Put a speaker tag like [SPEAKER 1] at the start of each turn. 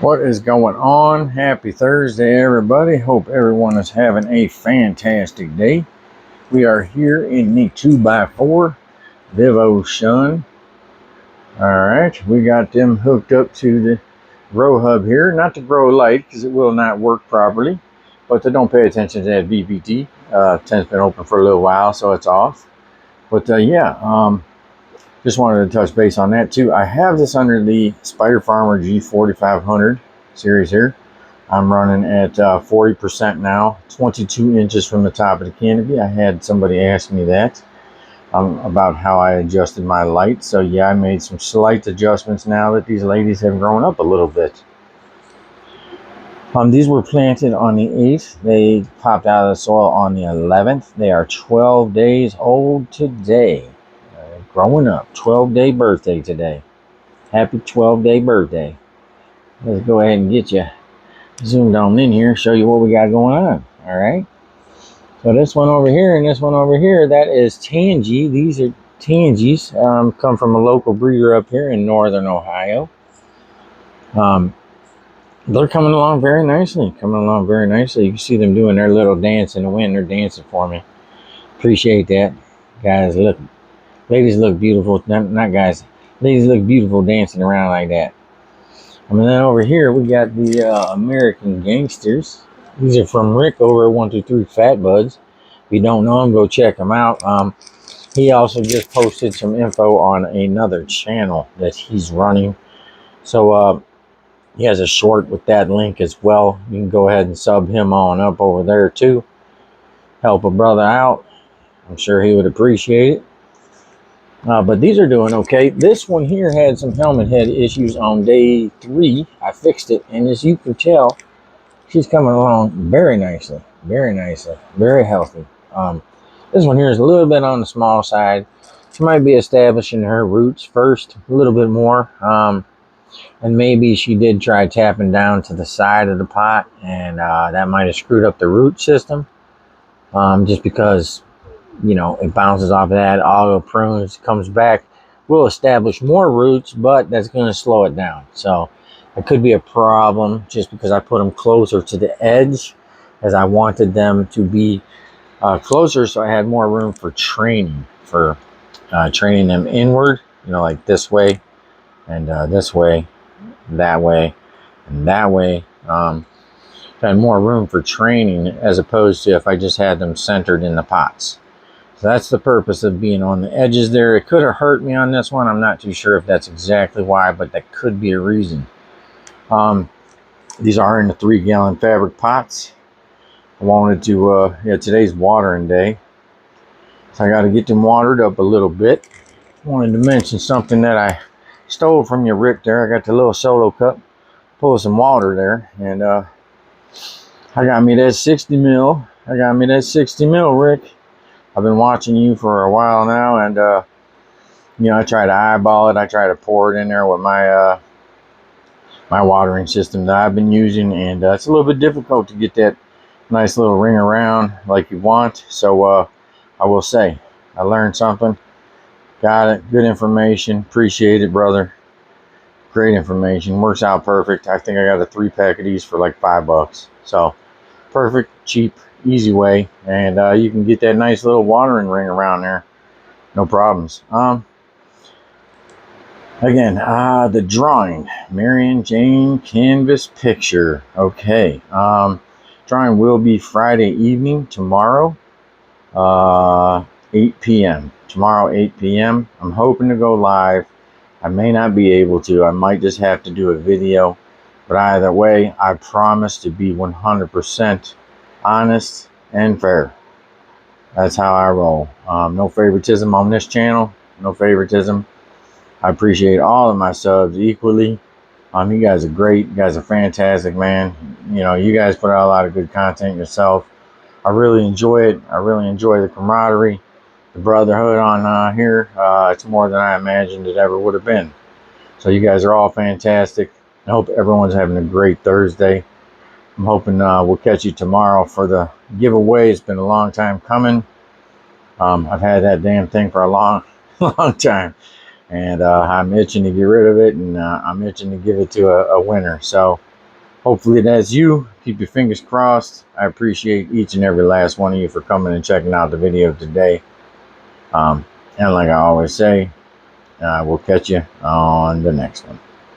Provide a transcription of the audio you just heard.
[SPEAKER 1] What is going on? Happy Thursday, everybody. Hope everyone is having a fantastic day. We are here in the 2x4 Vivo Shun. Alright, we got them hooked up to the grow hub here. Not the grow light because it will not work properly, but they don't pay attention to that VPT. Tent's been open for a little while, so it's off. But just wanted to touch base on that too. I have this under the Spider Farmer G4500 series here. I'm running at 40% now, 22 inches from the top of the canopy. I had somebody ask me that about how I adjusted my light. So yeah, I made some slight adjustments now that these ladies have grown up a little bit. These were planted on the 8th. They popped out of the soil on the 11th. They are 12 days old today. Growing up, 12-day birthday today. Happy 12-day birthday. Let's go ahead and get you zoomed on in here, show you what we got going on. All right. So this one over here and this one over here, that is Tangie. These are Tangies. Come from a local breeder up here in northern Ohio. They're coming along very nicely. You can see them doing their little dance in the wind. They're dancing for me. Appreciate that. Guys, look. Ladies look beautiful. Not guys. Ladies look beautiful dancing around like that. And then over here, we got the American Gangsters. These are from Rick over at 123 Fat Buds. If you don't know him, go check him out. He also just posted some info on another channel that he's running. So he has a short with that link as well. You can go ahead and sub him on up over there too. Help a brother out. I'm sure he would appreciate it. But these are doing okay. This one here had some helmet head issues on day 3. I fixed it, and as you can tell, she's coming along very nicely, very healthy. This one here is a little bit on the small side. She might be establishing her roots first, a little bit more. And maybe she did try tapping down to the side of the pot, and that might have screwed up the root system. Just because, you know, it bounces off of that, auto prunes, comes back, will establish more roots, but that's going to slow it down. So it could be a problem just because I put them closer to the edge, as I wanted them to be closer, so I had more room for training, training them inward, you know, like this way and this way, that way, and that way. I had more room for training as opposed to if I just had them centered in the pots. So that's the purpose of being on the edges there. It could have hurt me on this one. I'm not too sure if that's exactly why, but that could be a reason. These are in the 3-gallon fabric pots. I wanted to, today's watering day. So I got to get them watered up a little bit. Wanted to mention something that I stole from you, Rick, there. I got the little solo cup. Pull some water there. And I got me that 60 mil. Rick. I've been watching you for a while now, and I try to eyeball it. I try to pour it in there with my my watering system that I've been using, and it's a little bit difficult to get that nice little ring around like you want. So I will say, I learned something. Got it. Good information. Appreciate it, brother. Great information. Works out perfect. I think I got a 3-pack of these for like $5. So perfect, cheap, easy way, and you can get that nice little watering ring around there, no problems. Again, the drawing, Marion Jane canvas picture. Okay, drawing will be Friday evening, tomorrow, 8 p.m. Tomorrow, 8 p.m. I'm hoping to go live. I may not be able to. I might just have to do a video, but either way, I promise to be 100% honest and fair. That's how I roll. No favoritism on this channel. No favoritism. I appreciate all of my subs equally. You guys are great. You guys are fantastic, man. You know, you guys put out a lot of good content yourself. I really enjoy it. I really enjoy the camaraderie, the brotherhood on here. It's more than I imagined it ever would have been. So you guys are all fantastic. I hope everyone's having a great Thursday. I'm hoping we'll catch you tomorrow for the giveaway. It's been a long time coming. I've had that damn thing for a long time. And I'm itching to get rid of it, and I'm itching to give it to a winner. So Hopefully that's you. Keep your fingers crossed. I appreciate each and every last one of you for coming and checking out the video today. And like I always say, we'll catch you on the next one.